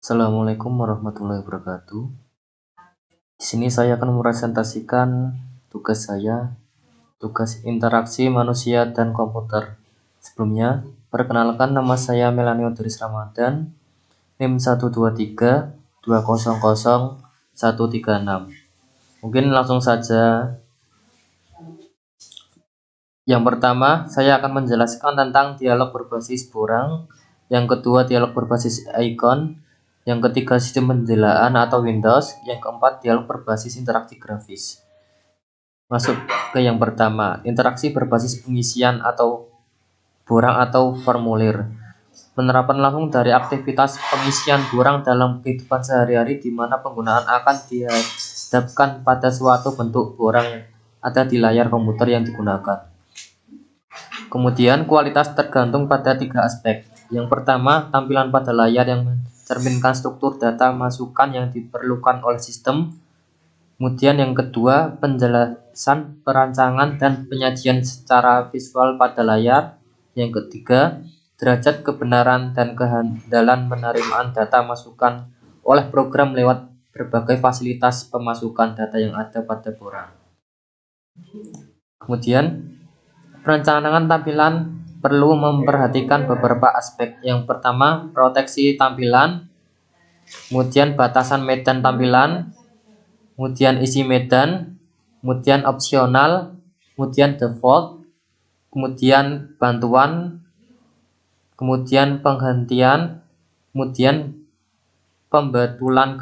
Assalamualaikum warahmatullahi wabarakatuh. Di sini saya akan mepresentasikan tugas interaksi manusia dan komputer. Sebelumnya, perkenalkan, nama saya Melani Odris Ramadan, NIM 123200136. Mungkin langsung saja. Yang pertama, saya akan menjelaskan tentang dialog berbasis borang. Yang kedua, dialog berbasis icon. Yang ketiga, sistem penjelaan atau Windows. Yang keempat, dialog berbasis interaksi grafis. Masuk ke yang pertama, interaksi berbasis pengisian atau borang atau formulir. Penerapan langsung dari aktivitas pengisian borang dalam kehidupan sehari-hari, di mana penggunaan akan dihadapkan pada suatu bentuk borang yang ada di layar komputer yang digunakan. Kemudian kualitas tergantung pada 3 aspek. Yang pertama, tampilan pada layar yang mencerminkan struktur data masukan yang diperlukan oleh sistem. Kemudian yang kedua, penjelasan, perancangan, dan penyajian secara visual pada layar. Yang ketiga, derajat kebenaran dan kehandalan penerimaan data masukan oleh program lewat berbagai fasilitas pemasukan data yang ada pada borang. Kemudian, perencanaan tampilan perlu memperhatikan beberapa aspek. Yang pertama, proteksi tampilan, kemudian batasan medan tampilan, kemudian isi medan, kemudian opsional, kemudian default, kemudian bantuan, kemudian penghentian, kemudian pembetulan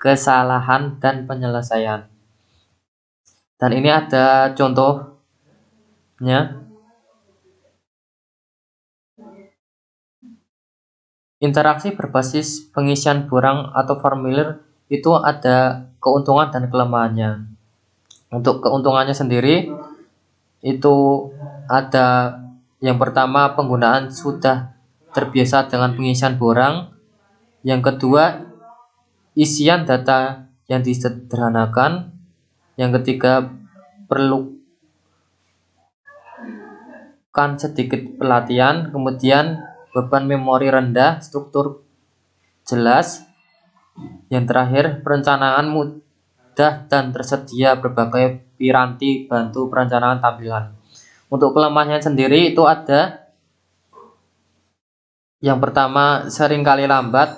kesalahan dan penyelesaian. Dan ini ada contohnya. Interaksi berbasis pengisian borang atau formulir itu ada keuntungan dan kelemahannya. Untuk keuntungannya sendiri itu ada yang pertama, penggunaan sudah terbiasa dengan pengisian borang. Yang kedua, isian data yang disederhanakan. Yang ketiga, perlukan sedikit pelatihan. Kemudian beban memori rendah, struktur jelas. Yang terakhir, perencanaan mudah dan tersedia berbagai piranti bantu perencanaan tampilan. Untuk kelemahannya sendiri itu ada yang pertama, seringkali lambat,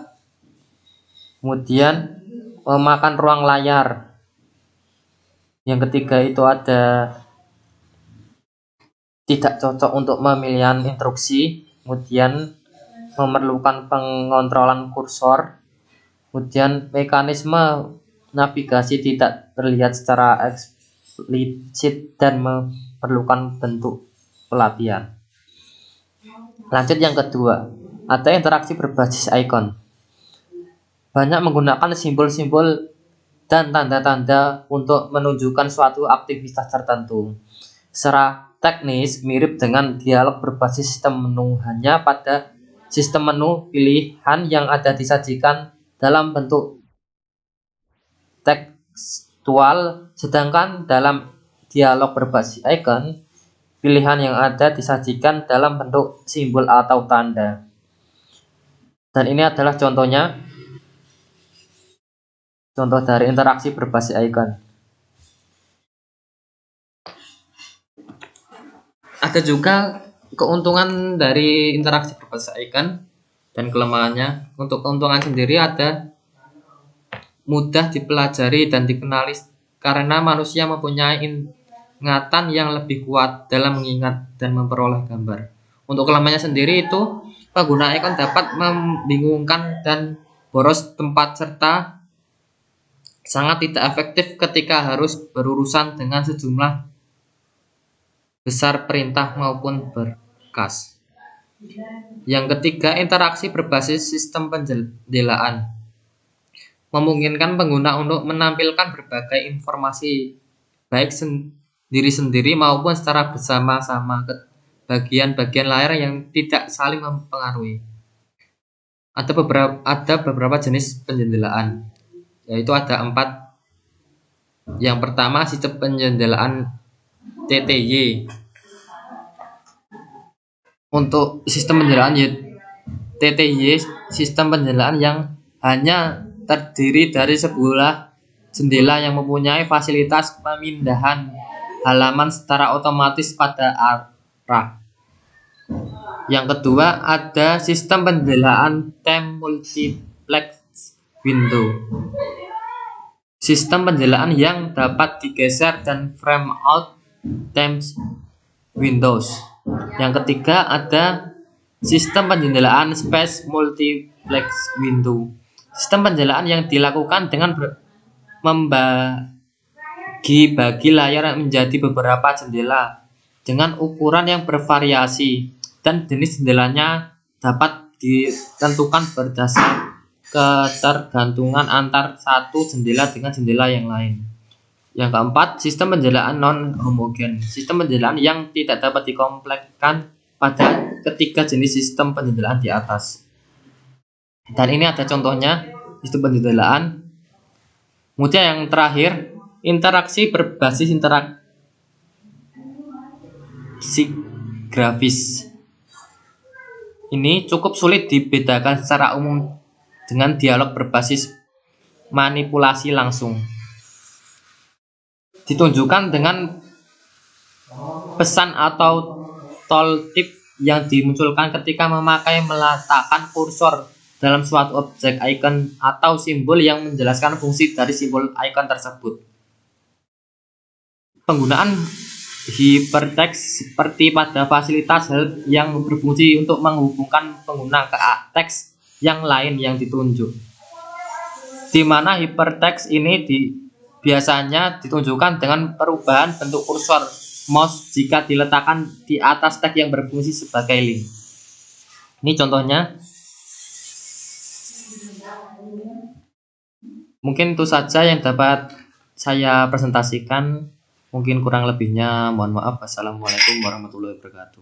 kemudian memakan ruang layar. Yang ketiga itu ada tidak cocok untuk pemilihan instruksi, kemudian memerlukan pengontrolan kursor, kemudian mekanisme navigasi tidak terlihat secara eksplisit dan memerlukan bentuk pelatihan. Lanjut yang kedua, ada interaksi berbasis icon. Banyak menggunakan simbol-simbol dan tanda-tanda untuk menunjukkan suatu aktivitas tertentu. Secara teknis mirip dengan dialog berbasis sistem menu, hanya pada sistem menu pilihan yang ada disajikan dalam bentuk tekstual, sedangkan dalam dialog berbasis icon, pilihan yang ada disajikan dalam bentuk simbol atau tanda. Dan ini adalah contohnya. Contoh dari interaksi berbasis icon. Ada juga keuntungan dari interaksi berbasis icon dan kelemahannya. Untuk keuntungan sendiri ada mudah dipelajari dan dikenali karena manusia mempunyai ingatan yang lebih kuat dalam mengingat dan memperoleh gambar. Untuk kelemahannya sendiri itu pengguna icon dapat membingungkan dan boros tempat serta sangat tidak efektif ketika harus berurusan dengan sejumlah besar perintah maupun berkas. Yang ketiga, interaksi berbasis sistem penjendelaan memungkinkan pengguna untuk menampilkan berbagai informasi baik sendiri-sendiri maupun secara bersama-sama ke bagian-bagian layar yang tidak saling mempengaruhi. Ada beberapa jenis penjendelaan, yaitu ada 4. Yang pertama, sistem penjendelaan TTY. Untuk sistem penjendelaan TTY, sistem penjendela yang hanya terdiri dari sebuah jendela yang mempunyai fasilitas pemindahan halaman secara otomatis pada arah. Yang kedua, ada sistem penjendelaan time multiplex window. Sistem penjendelaan yang dapat digeser dan frame out times windows. Yang ketiga, ada sistem penjendelaan space multiplex window. Sistem penjendelaan yang dilakukan dengan membagi layar menjadi beberapa jendela dengan ukuran yang bervariasi, dan jenis jendelanya dapat ditentukan berdasar ketergantungan antar satu jendela dengan jendela yang lain. Yang keempat, sistem penjendelaan non-homogen. Sistem penjendelaan yang tidak dapat dikomplekskan pada ketiga jenis sistem penjendelaan di atas. Dan ini ada contohnya sistem penjendelaan. Kemudian yang terakhir, interaksi berbasis interaksi grafis. Ini cukup sulit dibedakan secara umum dengan dialog berbasis manipulasi langsung. Ditunjukkan dengan pesan atau tooltip yang dimunculkan ketika meletakkan kursor dalam suatu objek, icon, atau simbol yang menjelaskan fungsi dari simbol icon tersebut. Penggunaan hypertext seperti pada fasilitas help yang berfungsi untuk menghubungkan pengguna ke teks yang lain yang ditunjuk, di mana hypertext ini biasanya ditunjukkan dengan perubahan bentuk kursor mouse jika diletakkan di atas teks yang berfungsi sebagai link. Ini contohnya. Mungkin itu saja yang dapat saya presentasikan. Mungkin kurang lebihnya mohon maaf. Wassalamualaikum warahmatullahi wabarakatuh.